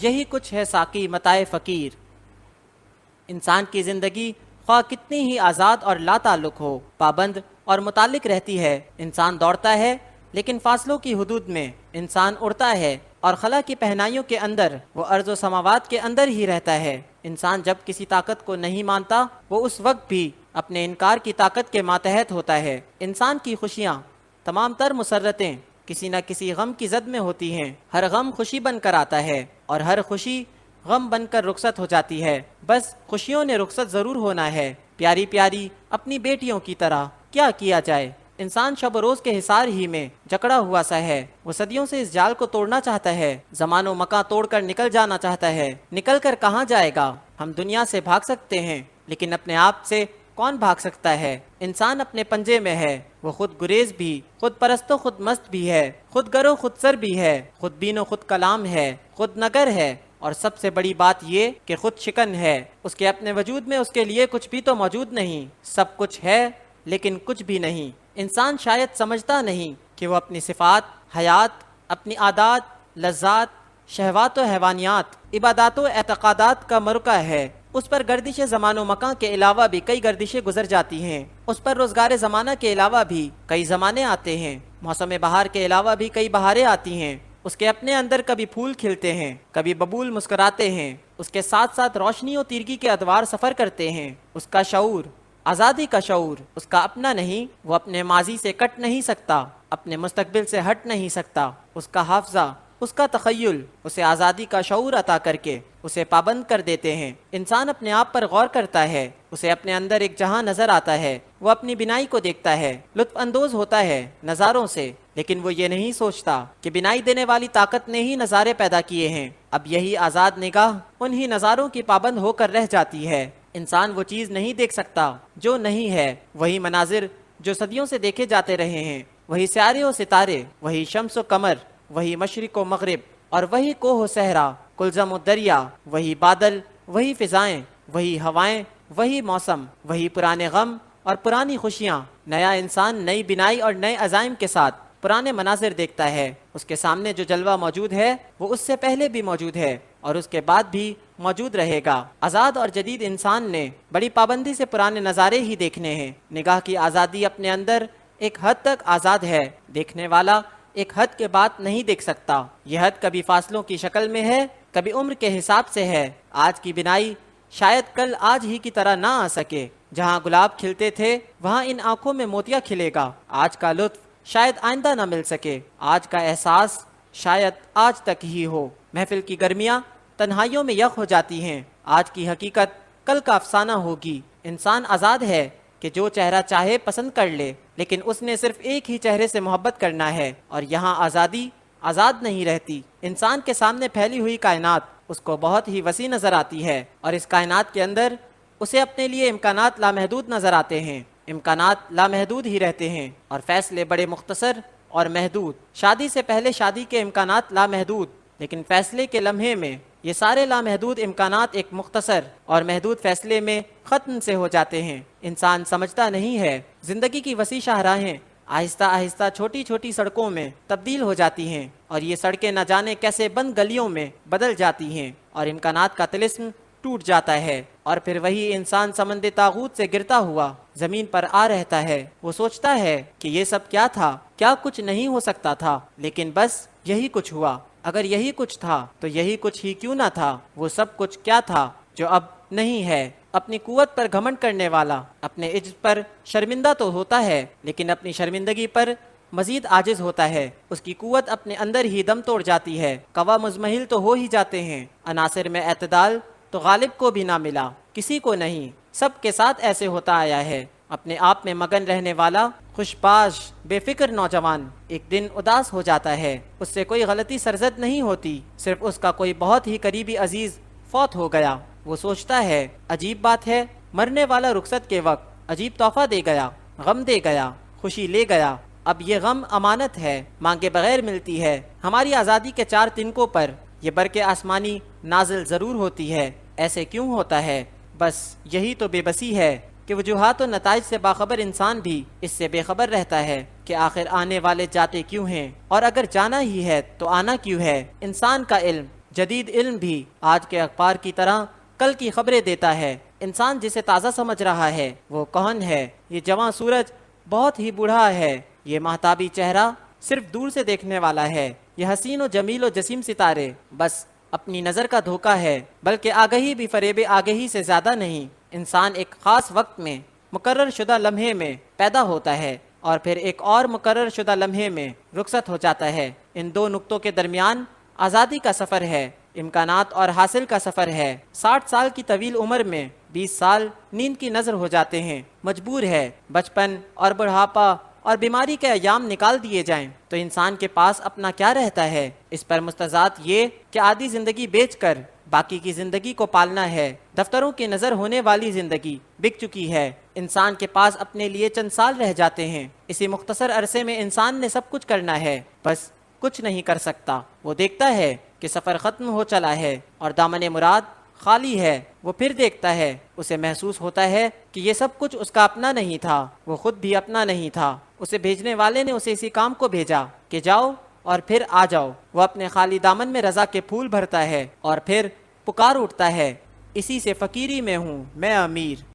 یہی کچھ ہے ساقی متاع فقیر۔ انسان کی زندگی خواہ کتنی ہی آزاد اور لا تعلق ہو، پابند اور متعلق رہتی ہے۔ انسان دوڑتا ہے لیکن فاصلوں کی حدود میں، انسان اڑتا ہے اور خلا کی پہنائیوں کے اندر، وہ ارض و سماوات کے اندر ہی رہتا ہے۔ انسان جب کسی طاقت کو نہیں مانتا، وہ اس وقت بھی اپنے انکار کی طاقت کے ماتحت ہوتا ہے۔ انسان کی خوشیاں، تمام تر مسرتیں کسی نہ کسی غم کی زد میں ہوتی ہیں۔ ہر غم خوشی بن کر آتا ہے اور ہر خوشی غم بن کر رخصت ہو جاتی ہے۔ بس خوشیوں نے رخصت ضرور ہونا ہے، پیاری پیاری اپنی بیٹیوں کی طرح۔ کیا کیا جائے؟ انسان شب و روز کے حصار ہی میں جکڑا ہوا سا ہے۔ وہ صدیوں سے اس جال کو توڑنا چاہتا ہے، زمان و مکان توڑ کر نکل جانا چاہتا ہے۔ نکل کر کہاں جائے گا؟ ہم دنیا سے بھاگ سکتے ہیں لیکن اپنے آپ سے کون بھاگ سکتا ہے؟ انسان اپنے پنجے میں ہے، وہ خود گریز بھی، خود پرست و خود مست بھی ہے، خود گر و خود سر بھی ہے، خود بین و خود کلام ہے، خود نگر ہے، اور سب سے بڑی بات یہ کہ خود شکن ہے۔ اس کے اپنے وجود میں اس کے لیے کچھ بھی تو موجود نہیں۔ سب کچھ ہے لیکن کچھ بھی نہیں۔ انسان شاید سمجھتا نہیں کہ وہ اپنی صفات، حیات، اپنی عادات، لذات، شہوات و حیوانیات، عبادات و اعتقادات کا مرکہ ہے۔ اس پر گردش زمان و مکان کے علاوہ بھی کئی گردشیں گزر جاتی ہیں۔ اس پر روزگار زمانہ کے علاوہ بھی کئی زمانے آتے ہیں۔ موسم بہار کے علاوہ بھی کئی بہاریں آتی ہیں۔ اس کے اپنے اندر کبھی پھول کھلتے ہیں، کبھی ببول مسکراتے ہیں۔ اس کے ساتھ ساتھ روشنی و تیرگی کے ادوار سفر کرتے ہیں۔ اس کا شعور، آزادی کا شعور، اس کا اپنا نہیں۔ وہ اپنے ماضی سے کٹ نہیں سکتا، اپنے مستقبل سے ہٹ نہیں سکتا۔ اس کا حافظہ، اس کا تخیل اسے آزادی کا شعور عطا کر کے اسے پابند کر دیتے ہیں۔ انسان اپنے آپ پر غور کرتا ہے، اسے اپنے اندر ایک جہاں نظر آتا ہے۔ وہ اپنی بینائی کو دیکھتا ہے، لطف اندوز ہوتا ہے نظاروں سے، لیکن وہ یہ نہیں سوچتا کہ بینائی دینے والی طاقت نے ہی نظارے پیدا کیے ہیں۔ اب یہی آزاد نگاہ انہی نظاروں کی پابند ہو کر رہ جاتی ہے۔ انسان وہ چیز نہیں دیکھ سکتا جو نہیں ہے، وہی مناظر جو صدیوں سے دیکھے جاتے رہے ہیں، وہی سیارے و ستارے، وہی شمس و قمر، وہی مشرق و مغرب، اور وہی کوہ و صحرا، کلزم و دریا، وہی بادل، وہی فضائیں، وہی ہوائیں، وہی موسم، وہی پرانے غم اور پرانی خوشیاں۔ نیا انسان نئی بینائی اور نئے عزائم کے ساتھ پرانے مناظر دیکھتا ہے۔ اس کے سامنے جو جلوہ موجود ہے وہ اس سے پہلے بھی موجود ہے اور اس کے بعد بھی موجود رہے گا۔ آزاد اور جدید انسان نے بڑی پابندی سے پرانے نظارے ہی دیکھنے ہیں۔ نگاہ کی آزادی اپنے اندر ایک حد تک آزاد ہے، دیکھنے والا ایک حد کے بعد نہیں دیکھ سکتا۔ یہ حد کبھی فاصلوں کی شکل میں ہے، کبھی عمر کے حساب سے ہے۔ آج کی بینائی شاید کل آج ہی کی طرح نہ آ سکے۔ جہاں گلاب کھلتے تھے وہاں ان آنکھوں میں موتیا کھلے گا۔ آج کا لطف شاید آئندہ نہ مل سکے، آج کا احساس شاید آج تک ہی ہو۔ محفل کی گرمیاں تنہائیوں میں یخ ہو جاتی ہیں، آج کی حقیقت کل کا افسانہ ہوگی۔ انسان آزاد ہے کہ جو چہرہ چاہے پسند کر لے، لیکن اس نے صرف ایک ہی چہرے سے محبت کرنا ہے، اور یہاں آزادی آزاد نہیں رہتی۔ انسان کے سامنے پھیلی ہوئی کائنات اس کو بہت ہی وسیع نظر آتی ہے، اور اس کائنات کے اندر اسے اپنے لیے امکانات لامحدود نظر آتے ہیں۔ امکانات لامحدود ہی رہتے ہیں اور فیصلے بڑے مختصر اور محدود۔ شادی سے پہلے شادی کے امکانات لامحدود، لیکن فیصلے کے لمحے میں یہ سارے لامحدود امکانات ایک مختصر اور محدود فیصلے میں ختم سے ہو جاتے ہیں۔ انسان سمجھتا نہیں ہے زندگی کی وسیع شاہراہیں آہستہ آہستہ چھوٹی چھوٹی سڑکوں میں تبدیل ہو جاتی ہیں، اور یہ سڑکیں نہ جانے کیسے بند گلیوں میں بدل جاتی ہیں، اور امکانات کا طلسم ٹوٹ جاتا ہے، اور پھر وہی انسان سمند طاغوت سے گرتا ہوا زمین پر آ رہتا ہے۔ وہ سوچتا ہے کہ یہ سب کیا تھا، کیا کچھ نہیں ہو سکتا تھا، لیکن بس یہی کچھ ہوا۔ اگر یہی کچھ تھا تو یہی کچھ ہی کیوں نہ تھا؟ وہ سب کچھ کیا تھا جو اب نہیں ہے؟ اپنی قوت پر گھمنڈ کرنے والا اپنے عجز پر شرمندہ تو ہوتا ہے، لیکن اپنی شرمندگی پر مزید عاجز ہوتا ہے۔ اس کی قوت اپنے اندر ہی دم توڑ جاتی ہے، قوا مزمحل تو ہو ہی جاتے ہیں۔ عناصر میں اعتدال تو غالب کو بھی نہ ملا، کسی کو نہیں، سب کے ساتھ ایسے ہوتا آیا ہے۔ اپنے آپ میں مگن رہنے والا خوش باش بے فکر نوجوان ایک دن اداس ہو جاتا ہے۔ اس سے کوئی غلطی سرزد نہیں ہوتی، صرف اس کا کوئی بہت ہی قریبی عزیز فوت ہو گیا۔ وہ سوچتا ہے عجیب بات ہے، مرنے والا رخصت کے وقت عجیب تحفہ دے گیا، غم دے گیا، خوشی لے گیا۔ اب یہ غم امانت ہے، مانگے بغیر ملتی ہے۔ ہماری آزادی کے چار تنکوں پر یہ برق آسمانی نازل ضرور ہوتی ہے۔ ایسے کیوں ہوتا ہے؟ بس یہی تو بے بسی ہے کہ وجوہات و نتائج سے باخبر انسان بھی اس سے بے خبر رہتا ہے کہ آخر آنے والے جاتے کیوں ہیں، اور اگر جانا ہی ہے تو آنا کیوں ہے۔ انسان کا علم جدید علم بھی آج کے اخبار کی طرح کل کی خبریں دیتا ہے۔ انسان جسے تازہ سمجھ رہا ہے وہ کون ہے؟ یہ جواں سورج بہت ہی بوڑھا ہے، یہ مہتابی چہرہ صرف دور سے دیکھنے والا ہے، یہ حسین و جمیل و جسیم ستارے بس اپنی نظر کا دھوکہ ہے، بلکہ آگہی بھی فریب آگہی سے زیادہ نہیں۔ انسان ایک خاص وقت میں مقرر شدہ لمحے میں پیدا ہوتا ہے اور پھر ایک اور مقرر شدہ لمحے میں رخصت ہو جاتا ہے۔ ان دو نقطوں کے درمیان آزادی کا سفر ہے، امکانات اور حاصل کا سفر ہے۔ 60 سال کی طویل عمر میں 20 سال نیند کی نظر ہو جاتے ہیں۔ مجبور ہے بچپن اور بڑھاپا اور بیماری کے ایام نکال دیے جائیں تو انسان کے پاس اپنا کیا رہتا ہے؟ اس پر مستضاد یہ کہ آدھی زندگی بیچ کر باقی کی زندگی کو پالنا ہے۔ دفتروں کی نظر ہونے والی زندگی بک چکی ہے، انسان کے پاس اپنے لیے چند سال رہ جاتے ہیں۔ اسی مختصر عرصے میں انسان نے سب کچھ کرنا ہے، بس کچھ نہیں کر سکتا۔ وہ دیکھتا ہے کہ سفر ختم ہو چلا ہے اور دامن مراد خالی ہے۔ وہ پھر دیکھتا ہے، اسے محسوس ہوتا ہے کہ یہ سب کچھ اس کا اپنا نہیں تھا، وہ خود بھی اپنا نہیں تھا۔ اسے بھیجنے والے نے اسے اسی کام کو بھیجا کہ جاؤ اور پھر آ جاؤ۔ وہ اپنے خالی دامن میں رضا کے پھول بھرتا ہے اور پھر پکار اٹھتا ہے، اسی سے فقیری میں ہوں میں امیر۔